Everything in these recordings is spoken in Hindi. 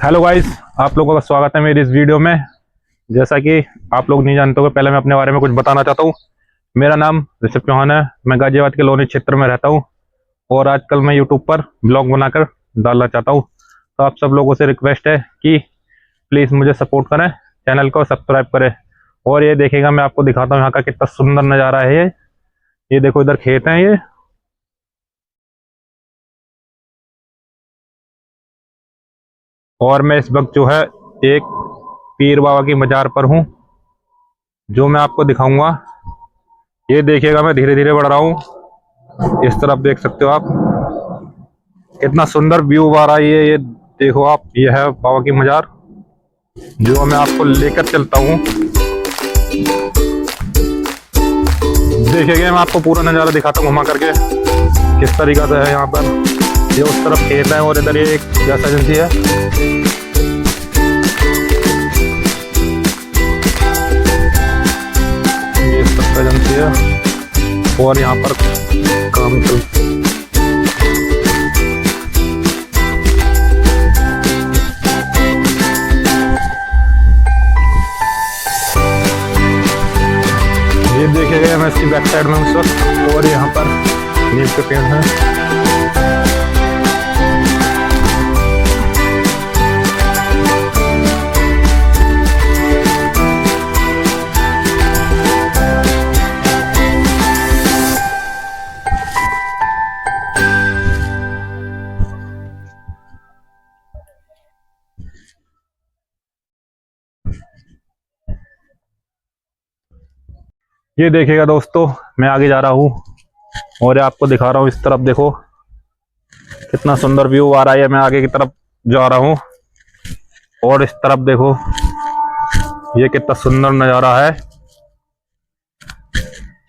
हेलो गाइस, आप लोगों का स्वागत है मेरी इस वीडियो में। जैसा कि आप लोग नहीं जानते हो, पहले मैं अपने बारे में कुछ बताना चाहता हूँ। मेरा नाम ऋषभ चौहान है। मैं गाजियाबाद के लोनी क्षेत्र में रहता हूँ और आजकल मैं यूट्यूब पर ब्लॉग बनाकर डालना चाहता हूँ। तो आप सब लोगों से रिक्वेस्ट है कि प्लीज़ मुझे सपोर्ट करें, चैनल को सब्सक्राइब करें। और ये देखिएगा, मैं आपको दिखाता हूँ यहाँ का कितना सुंदर नज़ारा है। ये देखो, इधर खेत हैं ये। और मैं इस वक्त जो है एक पीर बाबा की मजार पर हूँ, जो मैं आपको दिखाऊंगा। ये देखिएगा, मैं धीरे धीरे बढ़ रहा हूँ। इस तरफ देख सकते हो आप, कितना सुंदर व्यू आ रहा है। ये देखो आप, ये है बाबा की मजार, जो मैं आपको लेकर चलता हूँ। देखिएगा, मैं आपको पूरा नज़ारा दिखाता हूँ घुमा करके किस तरीका से है यहाँ पर। ये उस तरफ खेत है और इधर ये एक गैस एजेंसी है। ये सब एजेंसी है और यहाँ पर काम चल। ये देखिएगा, मैं इसकी बैक साइड में हूँ इस वक्त। और यहाँ पर नीम के पेड़ हैं। ये देखिएगा दोस्तों, मैं आगे जा रहा हूँ और आपको दिखा रहा हूँ। इस तरफ देखो, कितना सुंदर व्यू आ रहा है। मैं आगे की तरफ जा रहा हूँ और इस तरफ देखो, ये कितना सुंदर नज़ारा है।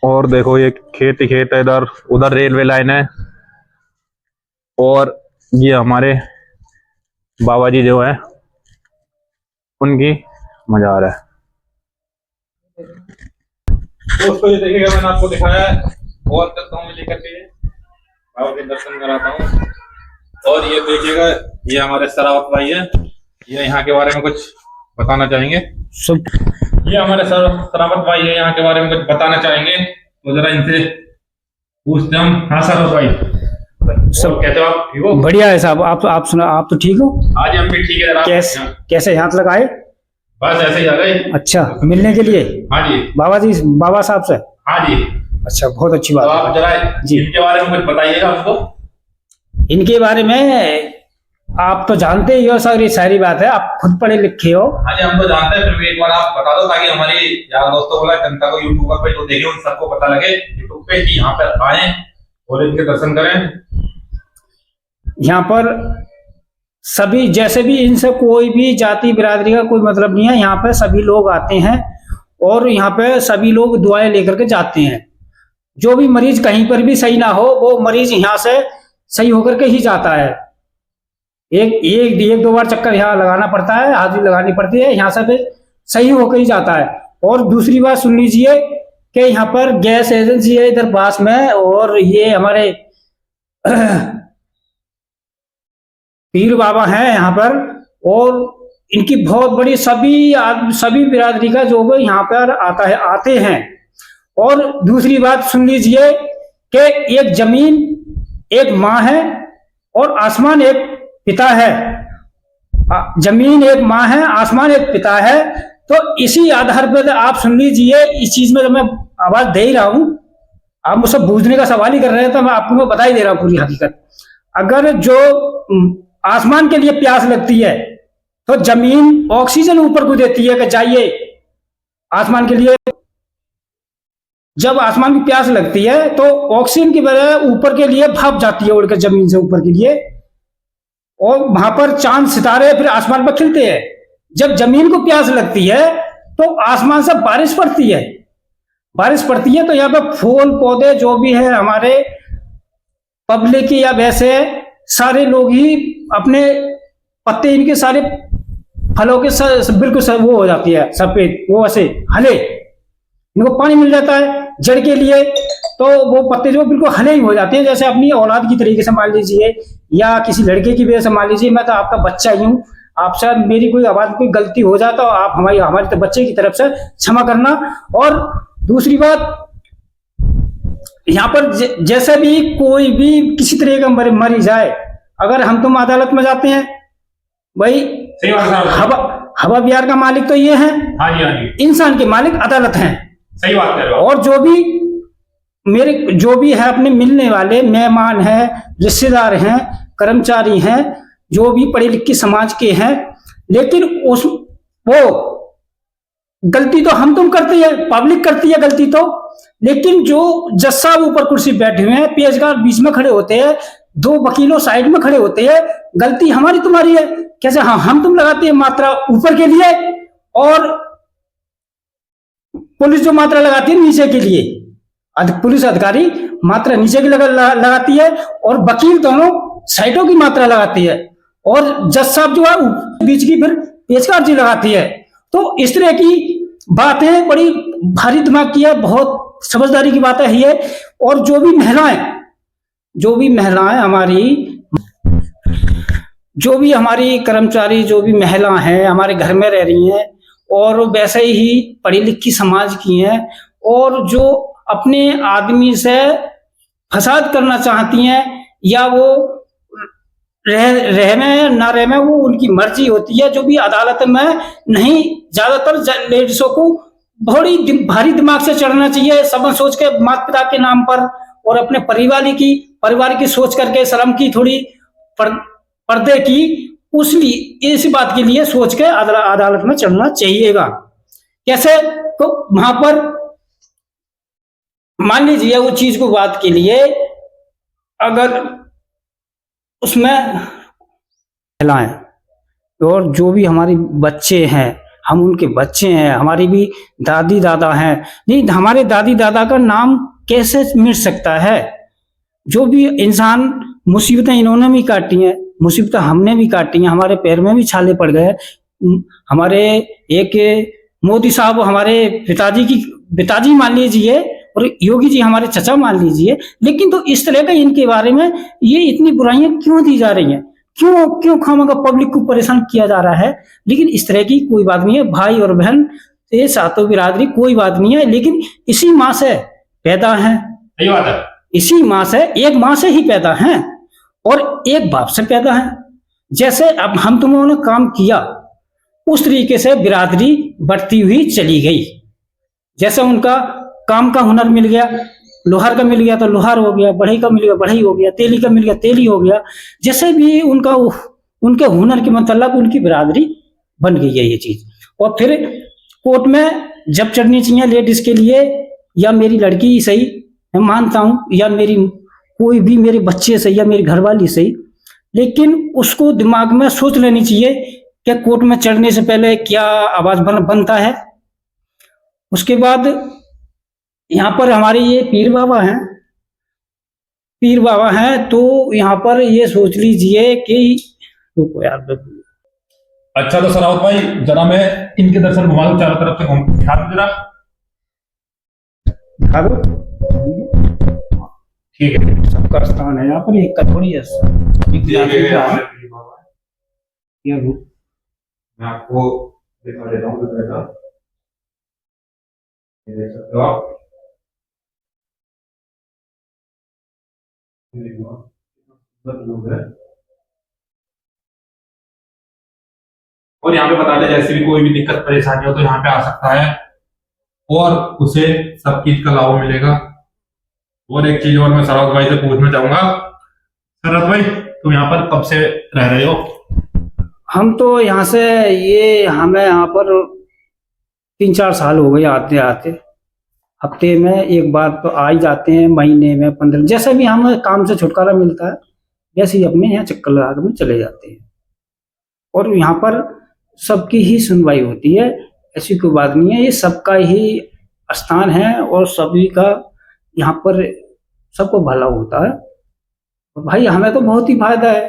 और देखो, ये खेत ही खेत है। इधर उधर रेलवे लाइन है और ये हमारे बाबा जी जो है उनकी मजार है। दोस्तों ये देखिएगा, मैंने आपको दिखाया है और करता हूँ लेकर के बाबा के दर्शन कराता हूँ। और ये देखिएगा, ये हमारे सरावत भाई है। ये यहाँ के बारे में कुछ बताना चाहेंगे। ये हमारे सरावत भाई है, यहाँ के बारे में कुछ बताना चाहेंगे, तो जरा इनसे पूछते हम। हाँ सरावत भाई, सब कहते हो आप? ठीक हो? बढ़िया है साहब। आप सुना, आप तो ठीक हो? आज हम भी ठीक है। कैसे यहाँ तक आए? बस ऐसे ही आ गए। अच्छा, मिलने के लिए? हाँ जी। बाबा साहब से? हाँ जी। अच्छा, बहुत अच्छी बात। तो आप जरा जी इनके बारे में कुछ बताइएगा हमको। इनके बारे में आप तो जानते ही हो, सारी बात है, आप खुद पढ़े लिखे हो। हाँ जी, हम तो जानते हैं, फिर भी एक बार आप बता दो ताकि हमारी यार दोस्तों को, जनता को, यूट्यूबर पे जो देखे उन सबको पता लगे यूट्यूब पे कि यहाँ पर आए और इनके दर्शन करें। यहाँ पर सभी, जैसे भी इनसे कोई भी जाति बिरादरी का कोई मतलब नहीं है। यहाँ पे सभी लोग आते हैं और यहाँ पे सभी लोग दुआएं लेकर के जाते हैं। जो भी मरीज कहीं पर भी सही ना हो, वो मरीज यहाँ से सही होकर के ही जाता है। एक दो बार चक्कर यहाँ लगाना पड़ता है, हाजिरी लगानी पड़ती है, यहाँ से फिर सही होकर ही जाता है। और दूसरी बात सुन लीजिए कि यहाँ पर गैस एजेंसी है इधर पास में, और ये हमारे पीर बाबा हैं यहाँ पर, और इनकी बहुत बड़ी सभी बिरादरी का जो भी यहाँ पर आता है, आते हैं। और दूसरी बात सुन लीजिए कि एक जमीन एक माँ है और आसमान एक पिता है। जमीन एक माँ है, आसमान एक पिता है। तो इसी आधार पर आप सुन लीजिए, इस चीज में तो मैं आवाज दे ही रहा हूं। आप मुझसे पूछने का सवाल ही कर रहे हैं, तो मैं आपको मैं बता ही दे रहा हूं पूरी हकीकत। अगर जो आसमान के लिए प्यास लगती है तो जमीन ऑक्सीजन ऊपर को देती है कि जाइए आसमान के लिए। जब आसमान की प्यास लगती है तो ऑक्सीजन की वजह ऊपर के लिए भाप जाती है उड़कर जमीन से ऊपर के लिए, और वहां पर चांद सितारे फिर आसमान पर खिलते हैं। जब जमीन को प्यास लगती है तो आसमान से बारिश पड़ती है। तो यहाँ पे फूल पौधे जो भी है हमारे पब्लिक या वैसे सारे लोग ही अपने पत्ते, इनके सारे फलों के बिल्कुल वो हो जाती है सफेद, वो ऐसे हले, इनको पानी मिल जाता है जड़ के लिए, तो वो पत्ते जो बिल्कुल हले ही हो जाते हैं। जैसे अपनी औलाद की तरीके से मान लीजिए, या किसी लड़के की वजह से मान लीजिए, मैं तो आपका बच्चा ही हूँ, आपसे मेरी कोई आवाज कोई गलती हो जाए तो आप हमारी हमारे तो बच्चे की तरफ से क्षमा करना। और दूसरी बात, यहाँ पर जैसे भी कोई भी किसी तरह का मरी जाए, अगर हम तुम अदालत में जाते हैं भाई, सही बात है। हवा बिहार का मालिक तो ये है, हाँ जी, हाँ जी, इंसान के मालिक अदालत हैं। सही बात है। और जो भी है अपने मिलने वाले मेहमान हैं, रिश्तेदार हैं, कर्मचारी हैं, जो भी पढ़े लिखे समाज के हैं, लेकिन वो गलती तो हम तुम करते हैं, पब्लिक करती है गलती तो, लेकिन जो जज साहब ऊपर कुर्सी बैठे हुए हैं, पेशकार बीच में खड़े होते हैं, 2 वकीलों साइड में खड़े होते हैं, गलती हमारी तुम्हारी है कैसे? हाँ, हम तुम लगाते हैं मात्रा ऊपर के लिए, और पुलिस जो मात्रा लगाती है नीचे के लिए, पुलिस अधिकारी मात्रा नीचे की लगाती है, और वकील दोनों साइडों की मात्रा लगाती है, और जज साहब जो है बीच की फिर पेशकार जी लगाती है। तो इस तरह की बातें बड़ी भारी दिमाग की है, बहुत समझदारी की बात है ये। और जो भी महिलाएं हमारी कर्मचारी, जो भी महिला हैं हमारे घर में रह रही हैं, और वैसे ही पढ़ी लिखी समाज की हैं, और जो अपने आदमी से फसाद करना चाहती हैं, या वो रहने ना रहने वो उनकी मर्जी होती है, जो भी अदालत में नहीं, ज्यादातर लेडीजों को बड़ी भारी दिमाग से चढ़ना चाहिए, सब सोच के माता पिता के नाम पर और अपने परिवार की सोच करके, शर्म की थोड़ी पर्दे की इसी बात के लिए सोच के अदालत में चढ़ना चाहिएगा। कैसे? तो वहां पर मान लीजिए वो चीज को बात के लिए, अगर उसमें महिलाएं और जो भी हमारे बच्चे हैं, हम उनके बच्चे हैं, हमारी भी दादी दादा हैं, नहीं हमारे दादी दादा का नाम कैसे मिट सकता है? जो भी इंसान, मुसीबतें इन्होंने भी काटी हैं, मुसीबतें हमने भी काटी हैं, हमारे पैर में भी छाले पड़ गए। हमारे एक मोदी साहब हमारे पिताजी मान लीजिए, और योगी जी हमारे चचा मान लीजिए, लेकिन तो इस तरह का इनके बारे में ये इतनी बुराइयां क्यों दी जा रही हैं? क्यों खामखा पब्लिक को परेशान किया जा रहा है? लेकिन इस तरह की कोई बात नहीं है, भाई और बहन ये सातों बिरादरी कोई बात नहीं है, लेकिन इसी माँ से पैदा है, सही बात है, इसी माँ से, एक माँ से ही पैदा हैं और एक बाप से पैदा हैं। जैसे अब हम तुमों ने काम किया, उस तरीके से बिरादरी बढ़ती हुई चली गई। जैसे उनका काम का हुनर मिल गया, लोहार का मिल गया तो लोहार हो गया, बढ़ई का मिल गया बढ़ई हो गया, तेली का मिल गया तेली हो गया। जैसे भी उनके हुनर के मतलब उनकी बिरादरी बन गई है ये चीज। और फिर कोर्ट में जब चढ़नी चाहिए लेडीज के लिए, या मेरी लड़की सही मैं मानता हूं, या मेरी कोई भी मेरे बच्चे सही, या मेरी घरवाली सही, लेकिन उसको दिमाग में सोच लेनी चाहिए कि कोर्ट में चढ़ने से पहले क्या आवाज बनता है। उसके बाद यहाँ पर हमारे ये पीर बाबा हैं, तो यहाँ पर ये सोच लीजिए कि रुको यार। अच्छा तो सरावत भाई जरा मैं इनके दर्शन घुमा दूं, चारों तरफ से घूम दिखा दूं जरा, दिखा दो। ठीक है, सबका स्थान है यहाँ पर, एक का थोड़ी है। मैं आपको दिखा देता हूँ ये देख सकते हो आप। और यहाँ पे बता दें जैसे भी कोई भी दिक्कत परेशानी हो तो यहाँ पे आ सकता है और उसे सब चीज का लाभ मिलेगा। और एक चीज और मैं सरावत भाई से पूछना चाहूंगा, सरावत भाई तुम यहाँ पर कब से रह रहे हो? हम तो यहाँ से हमें यहाँ पर 3-4 साल हो गए आते आते। हफ्ते में एक बार तो आ ही जाते हैं, महीने में 15, जैसे भी हमें काम से छुटकारा मिलता है वैसे ही अपने यहाँ चक्कर लगा कर चले जाते हैं। और यहाँ पर सबकी ही सुनवाई होती है, ऐसी कोई बात नहीं है, ये सबका ही स्थान है और सभी का यहाँ पर सबको भला होता है। और भाई हमें तो बहुत ही फायदा है।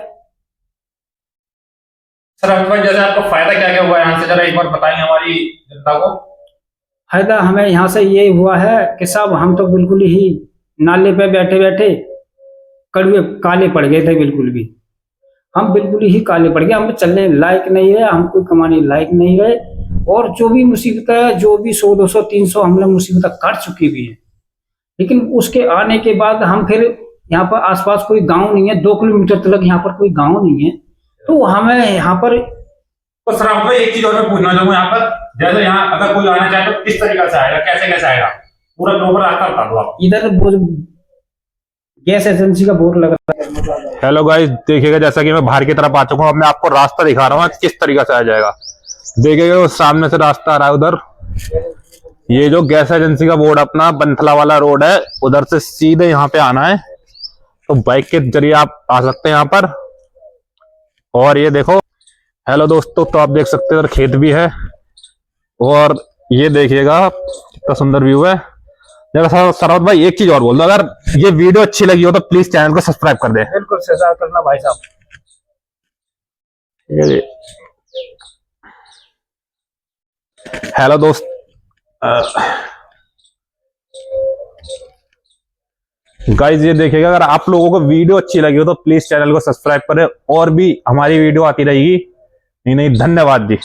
सर भाई जैसे आपको फायदा क्या क्या हुआ यहाँ से, जरा एक बार बताएंगे हमारी जनता को। फायदा हमें यहाँ से ये हुआ है कि साहब हम तो बिल्कुल ही नाले पे बैठे बैठे कड़वे काले पड़ गए थे बिल्कुल भी। हम बिल्कुल ही काले पड़ गए, हम चलने लायक नहीं रहे, हम कोई कमाने लायक नहीं रहे। और जो भी मुसीबतें, जो भी 100 200 300 हमने मुसीबतें काट चुकी भी है, लेकिन उसके आने के बाद हम फिर यहाँ पर आसपास कोई गांव नहीं है, 2 किलोमीटर तक यहाँ पर कोई गांव नहीं है, तो हमें यहाँ पर। तो सर आपको एक चीज और मैं पूछना चाहूंगा यहाँ पर, जैसे यहाँ अगर कोई आना चाहे तो किस तरीके से आएगा, कैसे कैसे आएगा, पूरा प्रॉपर रास्ता बता दो आप। इधर वो गैस एजेंसी का बोर्ड लगा है। हेलो गाइस, देखिएगा जैसा कि मैं बाहर की तरफ आ चुका हूँ, अब मैं आपको रास्ता दिखा रहा हूँ किस तरीके से आ जाएगा। देखिएगा वो सामने से रास्ता आ रहा है उधर, ये जो गैस एजेंसी का बोर्ड अपना बंथला वाला रोड है, उधर से सीधे यहाँ पे आना है, तो बाइक के जरिए आप आ सकते हैं यहाँ पर। और ये देखो, हेलो दोस्तों, तो आप देख सकते हैं उधर खेत भी है, और ये देखिएगा कितना सुंदर व्यू है। सरावत भाई एक चीज और बोल दो, अगर ये वीडियो अच्छी लगी हो तो प्लीज चैनल को सब्सक्राइब कर दे। बिल्कुल सब्सक्राइब करना भाई साहब। हेलो दोस्त, गाइज ये देखिएगा, अगर आप लोगों को वीडियो अच्छी लगी हो तो प्लीज चैनल को सब्सक्राइब करें, और भी हमारी वीडियो आती रहेगी। नहीं, धन्यवाद जी।